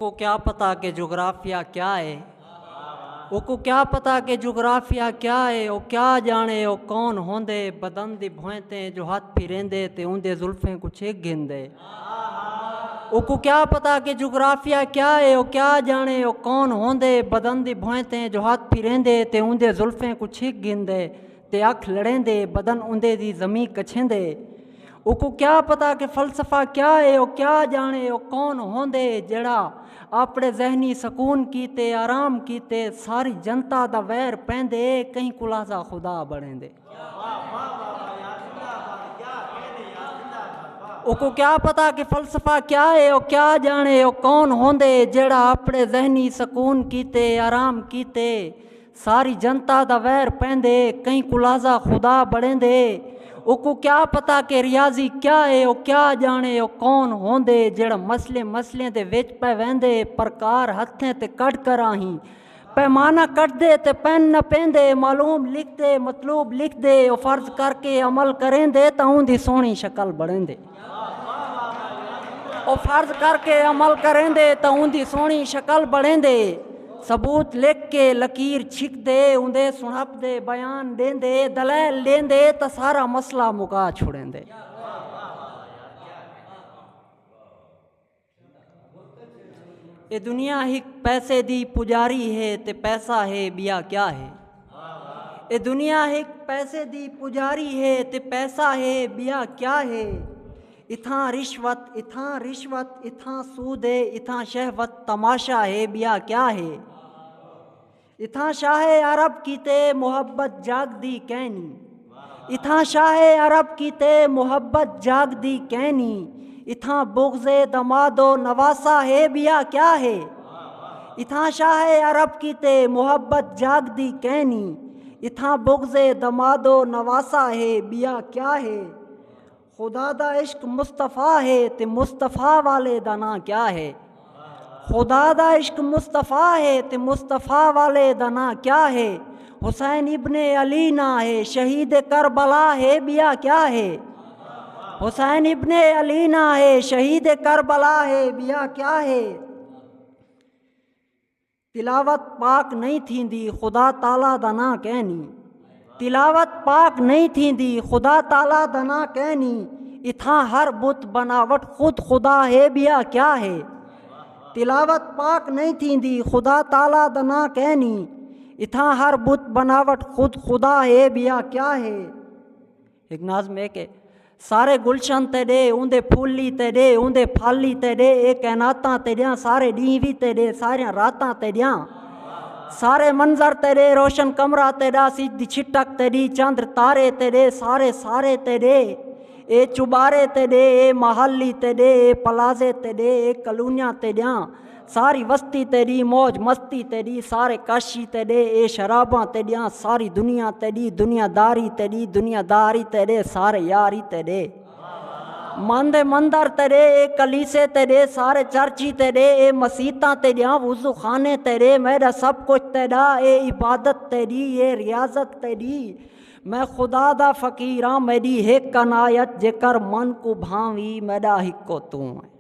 को क्या पता कि जोग्राफिया क्या है, उको क्या पता कि जोग्राफिया क्या है, वो क्या जाने वो कौन होंदे बदन दी भोंते जो हाथ फिरेंदे ते उंदे जुल्फें कुछ एक गिंदे। उको क्या पता कि जोग्राफिया क्या है, वो क्या जाने वो कौन होंदे बदन दी भोंते जो हाथ फिरेंदे ते उंदे जुल्फें कुछ एक गिंदे ते अख लड़ेंदे बदन उंदे दी जमी कछेंदे। उको क्या पता कि फलसफा क्या है, वो क्या जाने वो कौन होंदे जड़ा अपने जहनी सकून कीते आराम कीते सारी जनता दा वैर पैंदे कहीं कुलाजा खुदा बनेंदे। उको क्या पता कि फलसफा क्या है, वो क्या जाने वो कौन होंदे जड़ा अपने जहनी सकून कीते आराम कीते सारी जनता दा वैर पैंदे कहीं कुलाजा खुदा बनेंदे। उको क्या पता कि रियाजी क्या है, वो क्या जाने वो कौन होंदे जेड़ा मसले मसले दे विच पै वेंदे प्रकार हथें ते कट कर आही पैमाना कट दे ते पेन न पेंदे मालूम लिख दे मतलूब लिख दे वो फर्ज करके अमल करेंदे तां उंदी सोहनी शक्ल बनेंदे। वो फर्ज करके अमल करेंदे तां उंदी सोहनी शक्ल बनेंदे। सबूत लिख के लकीर छिक दे उंदे सुनप दे बयान देंदे दलैल देंदे तो सारा मसला मुका छुड़ेंदे। ये दुनिया ही पैसे दी पुजारी है ते पैसा है बिया क्या है। ये दुनिया ही पैसे दी पुजारी है ते पैसा है बिया क्या है। इथां रिश्वत इथां सूद है इथां शहवत तमाशा है बिया क्या है। इथां शाहे अरब कीते मोहब्बत जाग दी कहनी, इथां शाहे अरब कीते मोहब्बत जाग दी कहनी इथां बुग़्ज़े दमादो नवासा है बिया क्या है। इथां शाहे अरब कीते मोहब्बत जाग दी कहनी इथां बुग़्ज़े दमादो नवासा है बिया क्या है। खुदा दा इश्क मुस्तफ़ा है ते मुस्तफ़ा वाले दा नां क्या है। खुदा दा इश्क मुस्तफ़ा है ते मुस्तफ़ा वाले दा नां क्या है। हुसैन इब्ने अली ना है शहीद करबला है बिया क्या है। हुसैन इब्ने अली ना है शहीद करबला है बिया क्या है। तिलावत पाक नहीं थींदी खुदा ताला दा नां कहनी, तिलावत पाक नहीं थींदी खुदा ताला दा नां कहनी इथां हर बुत बनावट खुद खुदा है बिया क्या है। तिलावत पाक नहीं थींदी खुदा ताला दा नां कहनी इथां हर बुत बनावट खुद खुदा है बिया क्या है। एक नाज़्म है कि सारे गुलशन तेरे उंदे फुल्ली तेरे उंदे फाली तेरे ए कैनातां तेरियां सारे डी भी तेरे सारियां रातां तेरियां सारे मंजर तेरे रोशन कमरा तेरा सीधी छिटक तेरी चंद्र तारे तेरे सारे सारे तेरे ए चुबारे तेरे ए महाली तेरे ए पलाजे तेरे ए कलूनियाँ तेरियां सारी वस्ती तेरी मौज मस्ती तेरी सारे काशी तेरे ए शराबां तेरियां सारी दुनिया तेरी दुनियादारी तेरे सारे यारी तेरे मंदे मंदर तेरे ए कलीसे तेरे सारे चर्ची तेरे ए मसीतां तेरियां वुज़ू खाने तेरे मेरा सब कुछ तेरा ए इबादत तेरी ए रियाजत तेरी मैं खुदा दा फ़कीर हाँ मेरी हिक अनायत जेकर मन को भावी मेरा हिको तू है।